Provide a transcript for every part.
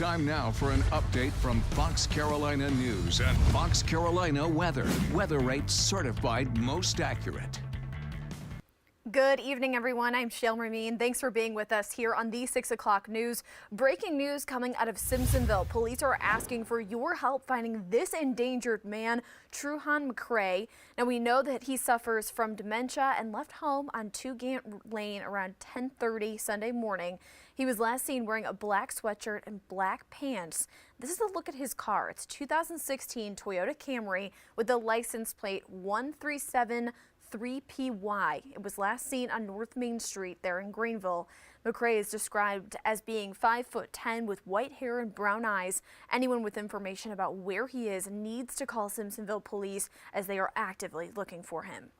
Time now for an update from Fox Carolina News and Fox Carolina Weather. Weather rates certified most accurate. Good evening, everyone. I'm Shale Remien. Thanks for being with us here on the 6 o'clock news. Breaking news coming out of Simpsonville. Police are asking for your help finding this endangered man, Truhan McCray. Now, we know that he suffers from dementia and left home on 2 Gant Lane around 10:30 Sunday morning. He was last seen wearing a black sweatshirt and black pants. This is a look at his car. It's a 2016 Toyota Camry with the license plate 137-3PY. It was last seen on North Main Street there in Greenville. McCray is described as being 5'10" with white hair and brown eyes. Anyone with information about where he is needs to call Simpsonville police as they are actively looking for him.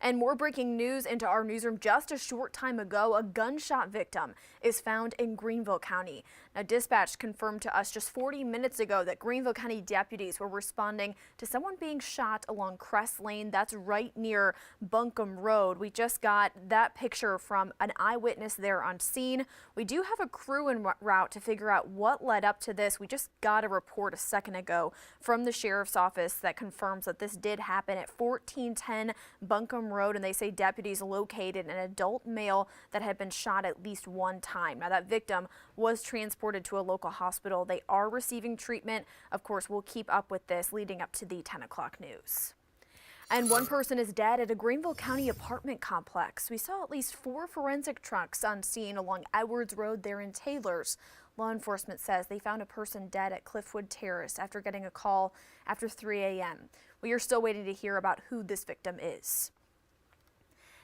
And more breaking news into our newsroom. Just a short time ago, a gunshot victim is found in Greenville County. Now, dispatch confirmed to us just 40 minutes ago that Greenville County deputies were responding to someone being shot along Crest Lane. That's right near Buncombe Road. We just got that picture from an eyewitness there on scene. We do have a crew en route to figure out what led up to this. We just got a report a second ago from the sheriff's office that confirms that this did happen at 1410 Buncombe Road, and they say deputies located an adult male that had been shot at least one time. Now, that victim was transported to a local hospital. They are receiving treatment. Of course, we'll keep up with this leading up to the 10 o'clock news. And one person is dead at a Greenville County apartment complex. We saw at least 4 forensic trucks on scene along Edwards Road there in Taylors. Law enforcement says they found a person dead at Cliffwood Terrace after getting a call after 3 a.m. We are still waiting to hear about who this victim is.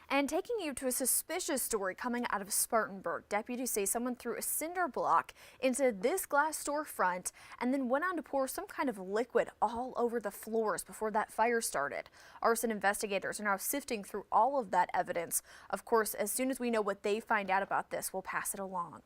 And taking you to a suspicious story coming out of Spartanburg. Deputies say someone threw a cinder block into this glass storefront and then went on to pour some kind of liquid all over the floors before that fire started. Arson investigators are now sifting through all of that evidence. Of course, as soon as we know what they find out about this, we'll pass it along.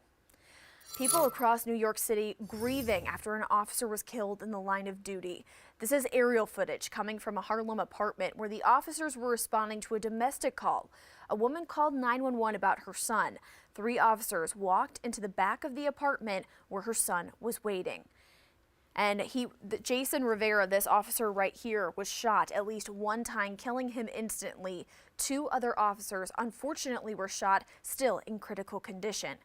People across New York City grieving after an officer was killed in the line of duty. This is aerial footage coming from a Harlem apartment where the officers were responding to a domestic call. A woman called 911 about her son. 3 officers walked into the back of the apartment where her son was waiting. And Jason Rivera, this officer right here, was shot at least one time, killing him instantly. 2 other officers, unfortunately, were shot, still in critical condition.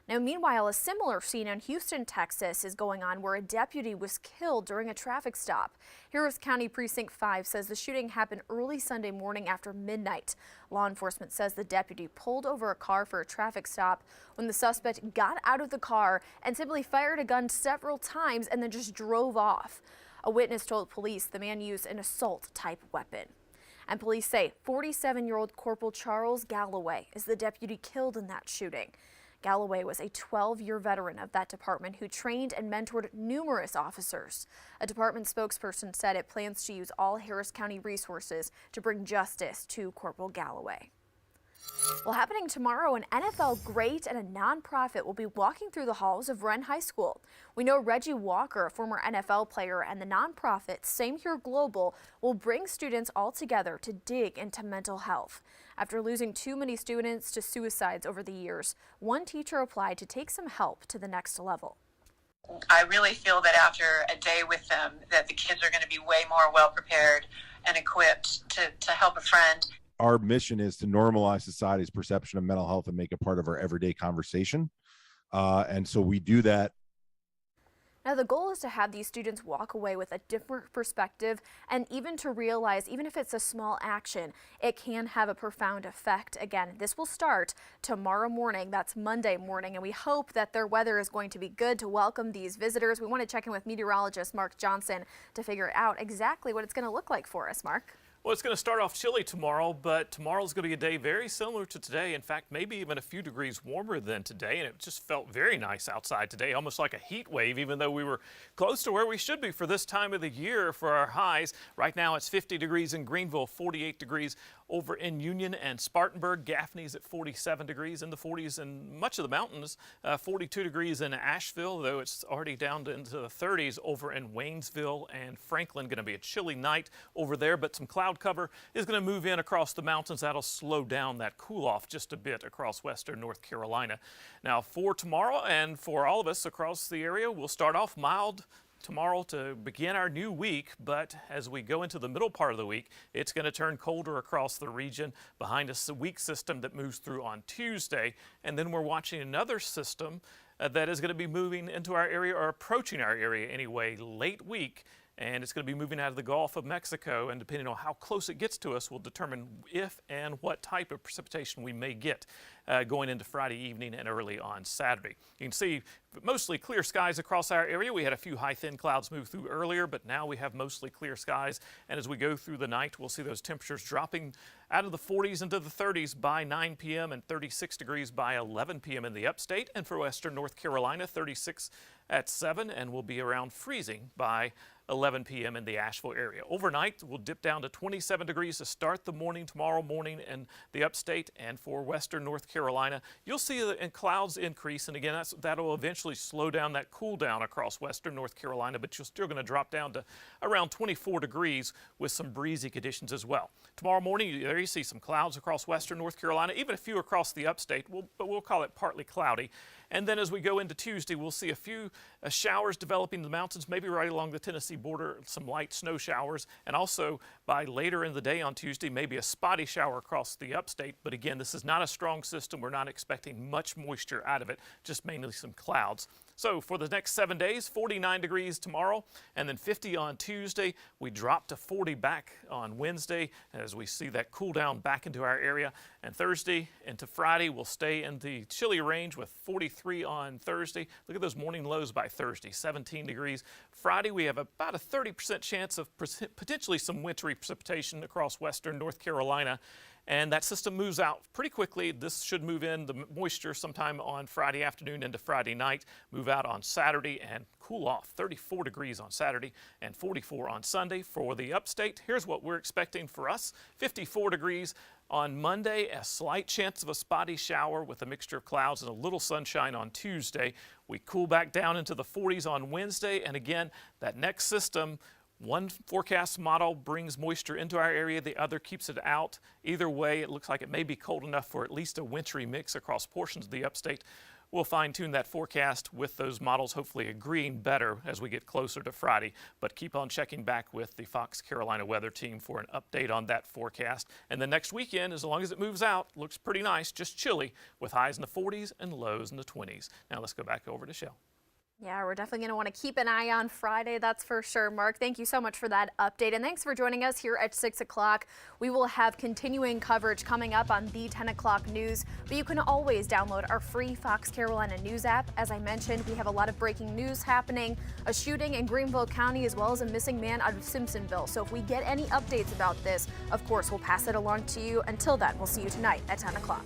Now, meanwhile, a similar scene in Houston, Texas is going on where a deputy was killed during a traffic stop. Harris County Precinct 5 says the shooting happened early Sunday morning after midnight. Law enforcement says the deputy pulled over a car for a traffic stop when the suspect got out of the car and simply fired a gun several times and then just drove off. A witness told police the man used an assault-type weapon. And police say 47-year-old Corporal Charles Galloway is the deputy killed in that shooting. Galloway was a 12-year veteran of that department who trained and mentored numerous officers. A department spokesperson said it plans to use all Harris County resources to bring justice to Corporal Galloway. Well, happening tomorrow, an NFL great and a nonprofit will be walking through the halls of Wren High School. We know Reggie Walker, a former NFL player, and the nonprofit Same Here Global will bring students all together to dig into mental health. After losing too many students to suicides over the years, one teacher applied to take some help to the next level. I really feel that after a day with them, that the kids are going to be way more well prepared and equipped to help a friend. Our mission is to normalize society's perception of mental health and make it part of our everyday conversation. And so we do that. Now, the goal is to have these students walk away with a different perspective and even to realize, even if it's a small action, it can have a profound effect. Again, this will start tomorrow morning. That's Monday morning, and we hope that their weather is going to be good to welcome these visitors. We want to check in with meteorologist Mark Johnson to figure out exactly what it's going to look like for us. Mark? Well, it's going to start off chilly tomorrow, but tomorrow's going to be a day very similar to today. In fact, maybe even a few degrees warmer than today, and it just felt very nice outside today, almost like a heat wave, even though we were close to where we should be for this time of the year for our highs. Right now, it's 50 degrees in Greenville, 48 degrees over in Union and Spartanburg. Gaffney's at 47 degrees, in the 40s in much of the mountains. 42 degrees in Asheville, though it's already down into the 30s over in Waynesville and Franklin. Going to be a chilly night over there, but some cloud cover is going to move in across the mountains. That'll slow down that cool off just a bit across western North Carolina. Now for tomorrow and for all of us across the area, we'll start off mild tomorrow to begin our new week, but as we go into the middle part of the week, it's going to turn colder across the region behind us, a weak system that moves through on Tuesday, and then we're watching another system that is going to be moving into our area, or approaching our area anyway, late week. And it's going to be moving out of the Gulf of Mexico, and depending on how close it gets to us will determine if and what type of precipitation we may get going into Friday evening and early on Saturday. You can see mostly clear skies across our area. We had a few high thin clouds move through earlier, but now we have mostly clear skies, and as we go through the night, we'll see those temperatures dropping out of the 40s into the 30s by 9 p.m. and 36 degrees by 11 p.m. in the upstate, and for western North Carolina, 36 at 7, and we'll be around freezing by 11 p.m. in the Asheville area. Overnight, we'll dip down to 27 degrees to start the morning tomorrow morning in the upstate, and for western North Carolina, you'll see the clouds increase, and again, that'll eventually slow down that cool down across western North Carolina, but you're still going to drop down to around 24 degrees with some breezy conditions as well. Tomorrow morning, there you see some clouds across western North Carolina, even a few across the upstate, but we'll call it partly cloudy. And then as we go into Tuesday, we'll see a few showers developing in the mountains, maybe right along the Tennessee border, some light snow showers, and also by later in the day on Tuesday, maybe a spotty shower across the upstate. But again, this is not a strong system. We're not expecting much moisture out of it, just mainly some clouds. So for the next 7 days, 49 degrees tomorrow, and then 50 on Tuesday. We drop to 40 back on Wednesday as we see that cool down back into our area. And Thursday into Friday, we'll stay in the chilly range with 43 on Thursday. Look at those morning lows by Thursday, 17 degrees. Friday, we have about a 30% chance of potentially some wintry precipitation across western North Carolina. And that system moves out pretty quickly. This should move in the moisture sometime on Friday afternoon into Friday night, move out on Saturday and cool off. 34 degrees on Saturday and 44 on Sunday. For the upstate, here's what we're expecting for us. 54 degrees on Monday, a slight chance of a spotty shower with a mixture of clouds and a little sunshine on Tuesday. We cool back down into the 40s on Wednesday, and again, that next system, one forecast model brings moisture into our area, the other keeps it out. Either way, it looks like it may be cold enough for at least a wintry mix across portions of the upstate. We'll fine-tune that forecast with those models, hopefully agreeing better as we get closer to Friday. But keep on checking back with the Fox Carolina weather team for an update on that forecast. And the next weekend, as long as it moves out, looks pretty nice, just chilly, with highs in the 40s and lows in the 20s. Now let's go back over to Shale. Yeah, we're definitely going to want to keep an eye on Friday, that's for sure. Mark, thank you so much for that update, and thanks for joining us here at 6 o'clock. We will have continuing coverage coming up on the 10 o'clock news, but you can always download our free Fox Carolina News app. As I mentioned, we have a lot of breaking news happening, a shooting in Greenville County, as well as a missing man out of Simpsonville. So if we get any updates about this, of course, we'll pass it along to you. Until then, we'll see you tonight at 10 o'clock.